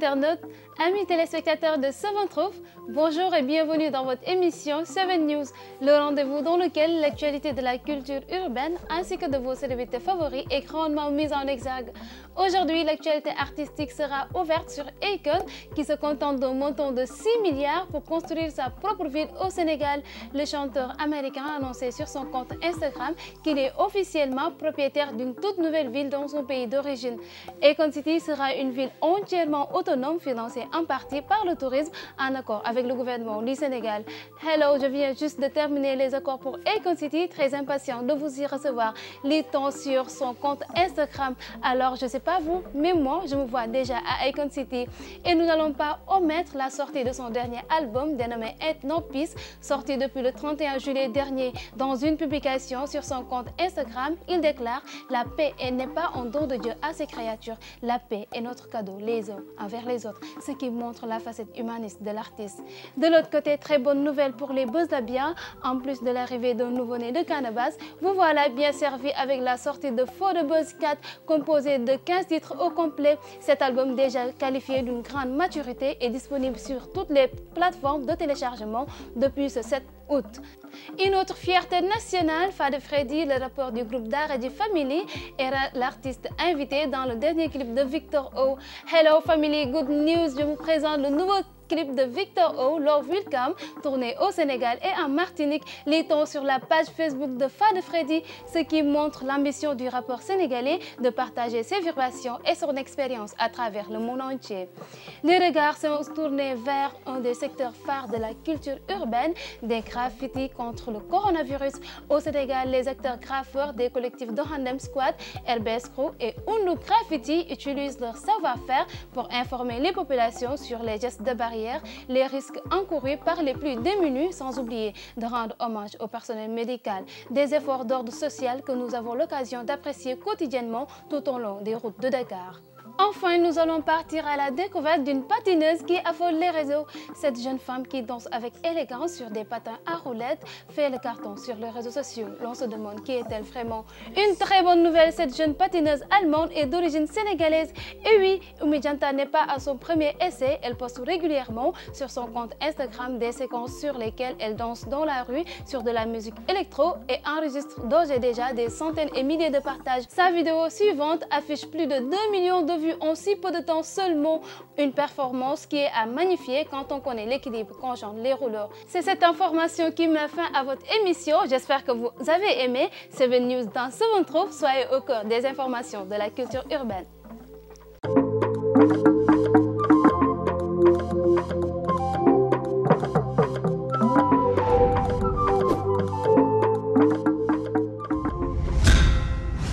internautes, amis téléspectateurs de 7 Truth, bonjour et bienvenue dans votre émission 7 News, le rendez-vous dans lequel l'actualité de la culture urbaine ainsi que de vos célébrités favoris est grandement mise en exergue. Aujourd'hui, l'actualité artistique sera ouverte sur Akon qui se contente d'un montant de 6 milliards pour construire sa propre ville au Sénégal. Le chanteur américain a annoncé sur son compte Instagram qu'il est officiellement propriétaire d'une toute nouvelle ville dans son pays d'origine. Akon City sera une ville entièrement autonome financée en partie par le tourisme en accord avec le gouvernement du Sénégal. Hello, je viens juste de terminer les accords pour Akon City, très impatient de vous y recevoir. Les temps sur son compte Instagram. Alors, je ne sais pas vous, mais moi, je me vois déjà à Akon City. Et nous n'allons pas omettre la sortie de son dernier album dénommé Ain't No Peace, sorti depuis le 31 juillet dernier. Dans une publication sur son compte Instagram, il déclare « La paix n'est pas un don de Dieu à ses créatures. La paix est notre cadeau les uns envers les autres », ce qui montre la facette humaniste de l'artiste. De l'autre côté, très bonne nouvelle pour les Buzz-Labia. En plus de l'arrivée d'un nouveau-né de Canabasse, vous voilà bien servi avec la sortie de For the Buzz 4, composé de 15 titres au complet. Cet album, déjà qualifié d'une grande maturité, est disponible sur toutes les plateformes de téléchargement depuis ce 7 août. Une autre fierté nationale, Fade Freddy, le rappeur du groupe d'Aradi Family, era l'artiste invité dans le dernier clip de Victor O. Hello Family, good news, je vous présente le nouveau clip de Victor O, Love Will Come, tourné au Sénégal et en Martinique. Lit-on sur la page Facebook de Fade Freddy, ce qui montre l'ambition du rappeur sénégalais de partager ses vibrations et son expérience à travers le monde entier. Les regards sont tournés vers un des secteurs phares de la culture urbaine, des graffitis contre le coronavirus. Au Sénégal, les acteurs graffeurs des collectifs Dohandem Squad, RBS Crew et Undu Graffiti utilisent leur savoir-faire pour informer les populations sur les gestes de barrière, les risques encourus par les plus démunis, sans oublier de rendre hommage au personnel médical. Des efforts d'ordre social que nous avons l'occasion d'apprécier quotidiennement tout au long des routes de Dakar. Enfin, nous allons partir à la découverte d'une patineuse qui affole les réseaux. Cette jeune femme qui danse avec élégance sur des patins à roulettes fait le carton sur les réseaux sociaux. L'on se demande qui est-elle vraiment. Une très bonne nouvelle, cette jeune patineuse allemande est d'origine sénégalaise. Et oui, Oumi Dianta n'est pas à son premier essai. Elle poste régulièrement sur son compte Instagram des séquences sur lesquelles elle danse dans la rue sur de la musique électro et enregistre d'ores et déjà des centaines et milliers de partages. Sa vidéo suivante affiche plus de 2 millions de vues en si peu de temps seulement, une performance qui est à magnifier quand on connaît l'équilibre qu'engendrent les rouleurs. C'est cette information qui met fin à votre émission. J'espère que vous avez aimé 7 News dans 7 Truth. Soyez au cœur des informations de la culture urbaine.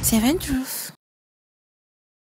Seven Truth.